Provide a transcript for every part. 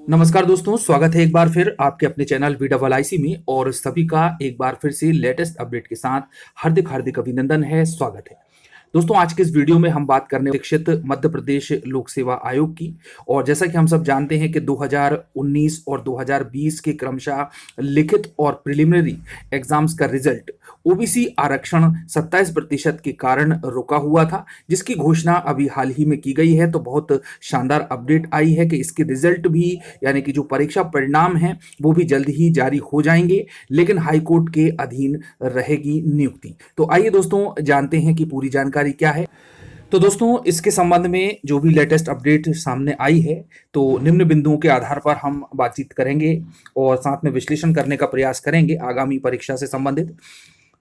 नमस्कार दोस्तों, स्वागत है एक बार फिर आपके अपने चैनल VIIC में। और सभी का एक बार फिर से लेटेस्ट अपडेट के साथ हार्दिक हार्दिक अभिनंदन है, स्वागत है। दोस्तों, आज के इस वीडियो में हम बात करने शिक्षित मध्य प्रदेश लोक सेवा आयोग की। और जैसा कि हम सब जानते हैं कि 2019 और 2020 के क्रमशः लिखित और प्रिलिमिनरी एग्जाम्स का रिजल्ट ओबीसी आरक्षण 27% के कारण रुका हुआ था, जिसकी घोषणा अभी हाल ही में की गई है। तो बहुत शानदार अपडेट आई है कि इसके रिजल्ट भी यानी कि जो परीक्षा परिणाम हैं वो भी जल्द ही जारी हो जाएंगे, लेकिन हाईकोर्ट के अधीन रहेगी नियुक्ति। तो आइए दोस्तों जानते हैं कि पूरी जानकारी क्या है। तो दोस्तों, इसके संबंध में जो भी लेटेस्ट अपडेट सामने आई है, तो निम्न बिंदुओं के आधार पर हम बातचीत करेंगे और साथ में विश्लेषण करने का प्रयास करेंगे आगामी परीक्षा से संबंधित।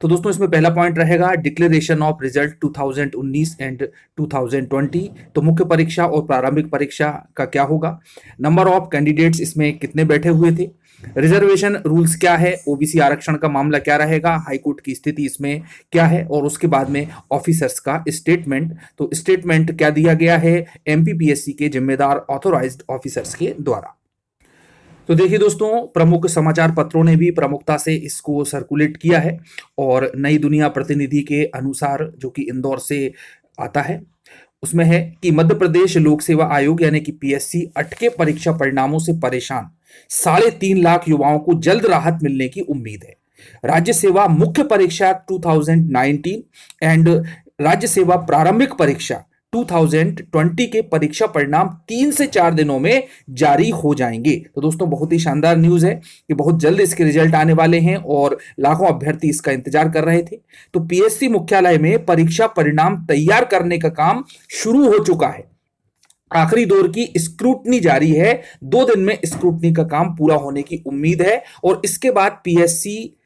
तो दोस्तों, इसमें पहला पॉइंट रहेगा डिक्लेरेशन ऑफ रिजल्ट 2019 एंड 2020। तो मुख्य परीक्षा और प्रारंभिक परीक्षा का क्या होगा, नंबर ऑफ कैंडिडेट्स इसमें कितने बैठे हुए थे, रिजर्वेशन रूल्स क्या है, ओबीसी आरक्षण का मामला क्या रहेगा, हाईकोर्ट की स्थिति इसमें क्या है, और उसके बाद में ऑफिसर्स का स्टेटमेंट। तो स्टेटमेंट क्या दिया गया है एमपीपीएससी के जिम्मेदार ऑथोराइज्ड ऑफिसर्स के द्वारा। तो देखिए दोस्तों, प्रमुख समाचार पत्रों ने भी प्रमुखता से इसको सर्कुलेट किया है। और नई दुनिया प्रतिनिधि के अनुसार, जो कि इंदौर से आता है, उसमें है कि मध्य प्रदेश लोक सेवा आयोग यानी कि पीएससी अटके परीक्षा परिणामों से परेशान 3.5 लाख युवाओं को जल्द राहत मिलने की उम्मीद है। राज्य सेवा मुख्य परीक्षा 2019 एंड राज्य सेवा प्रारंभिक परीक्षा 2020 के परीक्षा परिणाम 3 से 4 दिनों में जारी हो जाएंगे। तो दोस्तों, बहुत ही शानदार न्यूज है कि बहुत जल्द इसके रिजल्ट आने वाले हैं और लाखों अभ्यर्थी इसका इंतजार कर रहे थे। तो पीएससी मुख्यालय में परीक्षा परिणाम तैयार करने का काम शुरू हो चुका है। आखिरी दौर की स्क्रूटनी जारी है। 2 दिन में स्क्रूटनी का काम पूरा होने की उम्मीद है और इसके बाद पीएससी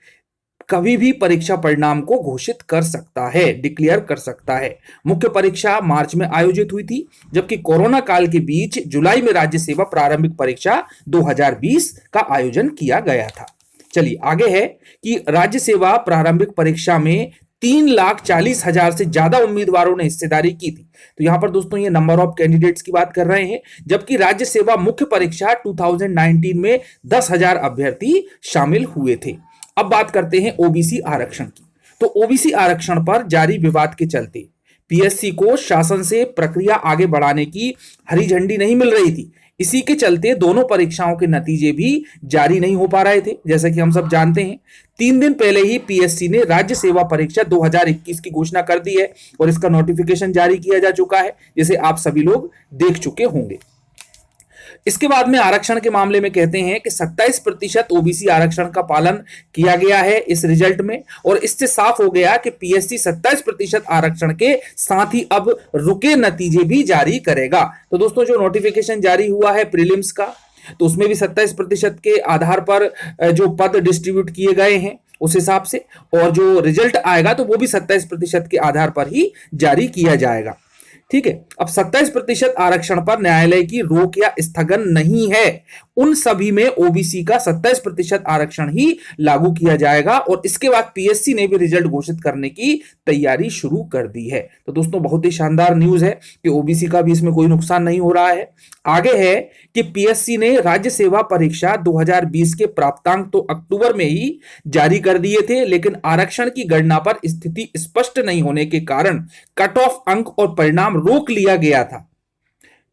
कभी भी परीक्षा परिणाम को घोषित कर सकता है, डिक्लेयर कर सकता है। मुख्य परीक्षा मार्च में आयोजित हुई थी, जबकि कोरोना काल के बीच जुलाई में राज्य सेवा प्रारंभिक परीक्षा 2020 का आयोजन किया गया था। चलिए आगे है कि राज्य सेवा प्रारंभिक परीक्षा में 3,40,000 से ज्यादा उम्मीदवारों ने हिस्सेदारी की थी। तो यहां पर दोस्तों ये नंबर ऑफ कैंडिडेट्स की बात कर रहे हैं, जबकि राज्य सेवा मुख्य परीक्षा 2019 में 10,000 अभ्यर्थी शामिल हुए थे। अब बात करते हैं ओबीसी आरक्षण की। तो ओबीसी आरक्षण पर जारी विवाद के चलते पीएससी को शासन से प्रक्रिया आगे बढ़ाने की हरी झंडी नहीं मिल रही थी। इसी के चलते दोनों परीक्षाओं के नतीजे भी जारी नहीं हो पा रहे थे। जैसा कि हम सब जानते हैं, 3 दिन पहले ही पीएससी ने राज्य सेवा परीक्षा 2021 की घोषणा कर दी है और इसका नोटिफिकेशन जारी किया जा चुका है, जिसे आप सभी लोग देख चुके होंगे। इसके बाद में आरक्षण के मामले में कहते हैं कि 27% ओबीसी आरक्षण का पालन किया गया है इस रिजल्ट में। और इससे साफ हो गया कि पीएससी 27% आरक्षण के साथ ही अब रुके नतीजे भी जारी करेगा। तो दोस्तों, जो नोटिफिकेशन जारी हुआ है प्रीलिम्स का, तो उसमें भी 27% के आधार पर जो पद डिस्ट्रीब्यूट किए गए हैं उस हिसाब से, और जो रिजल्ट आएगा तो वो भी 27% के आधार पर ही जारी किया जाएगा। ठीक है। अब 27% आरक्षण पर न्यायालय की रोक या स्थगन नहीं है। उन सभी में ओबीसी का 27% आरक्षण ही लागू किया जाएगा और इसके बाद पीएससी ने भी रिजल्ट घोषित करने की तैयारी शुरू कर दी है। तो दोस्तों, बहुत ही शानदार न्यूज है कि ओबीसी का भी इसमें कोई नुकसान नहीं हो रहा है। आगे है कि पीएससी ने राज्य सेवा परीक्षा 2020 के प्राप्तांक तो अक्टूबर में ही जारी कर दिए थे, लेकिन आरक्षण की गणना पर स्थिति स्पष्ट नहीं होने के कारण कट ऑफ अंक और परिणाम रोक लिया गया था।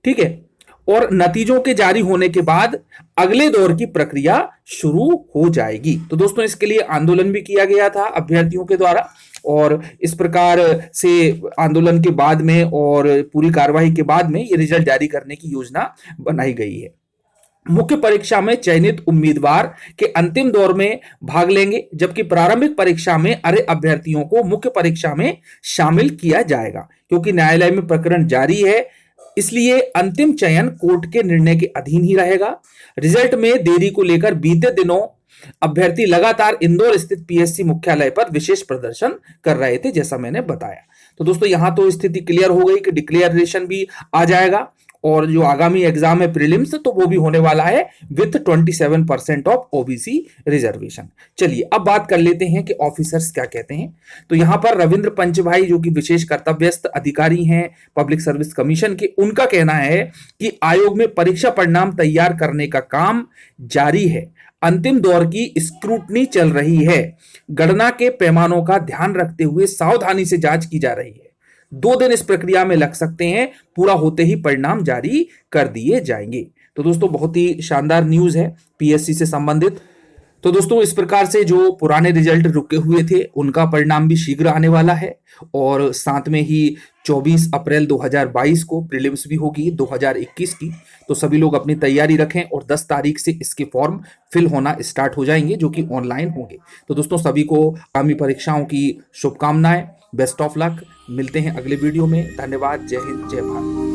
ठीक है। और नतीजों के जारी होने के बाद अगले दौर की प्रक्रिया शुरू हो जाएगी। तो दोस्तों, इसके लिए आंदोलन भी किया गया था अभ्यर्थियों के द्वारा और इस प्रकार से आंदोलन के बाद में और पूरी कार्रवाई के बाद में ये रिजल्ट जारी करने की योजना बनाई गई है। मुख्य परीक्षा में चयनित उम्मीदवार के अंतिम दौर में भाग लेंगे, जबकि प्रारंभिक परीक्षा में अर्ह अभ्यर्थियों को मुख्य परीक्षा में शामिल किया जाएगा। क्योंकि न्यायालय में प्रकरण जारी है, इसलिए अंतिम चयन कोर्ट के निर्णय के अधीन ही रहेगा। रिजल्ट में देरी को लेकर बीते दिनों अभ्यर्थी लगातार इंदौर स्थित पीएससी मुख्यालय पर विशेष प्रदर्शन कर रहे थे, जैसा मैंने बताया। तो दोस्तों, यहां तो स्थिति क्लियर हो गई कि डिक्लेरेशन भी आ जाएगा और जो आगामी एग्जाम है प्रीलिम्स, तो वो भी होने वाला है विथ 27% ऑफ ओबीसी रिजर्वेशन। चलिए अब बात कर लेते हैं कि ऑफिसर्स क्या कहते हैं। तो यहां पर रविंद्र पंच भाई, जो कि विशेष कर्तव्यस्थ अधिकारी हैं पब्लिक सर्विस कमीशन के, उनका कहना है कि आयोग में परीक्षा परिणाम तैयार करने का काम जारी है, अंतिम दौर की स्क्रूटनी चल रही है, गणना के पैमानों का ध्यान रखते हुए सावधानी से जांच की जा रही है। 2 दिन इस प्रक्रिया में लग सकते हैं, पूरा होते ही परिणाम जारी कर दिए जाएंगे। तो दोस्तों बहुत ही शानदार न्यूज है पीएससी से संबंधित। तो दोस्तों इस प्रकार से जो पुराने रिजल्ट रुके हुए थे उनका परिणाम भी शीघ्र आने वाला है, और साथ में ही 24 अप्रैल 2022 को प्रीलिम्स भी होगी 2021 की। तो सभी लोग अपनी तैयारी रखें और 10 तारीख से इसके फॉर्म फिल होना स्टार्ट हो जाएंगे, जो कि ऑनलाइन होंगे। तो दोस्तों सभी को आगामी परीक्षाओं की शुभकामनाएं, बेस्ट ऑफ लक। मिलते हैं अगले वीडियो में। धन्यवाद। जय हिंद, जय भारत।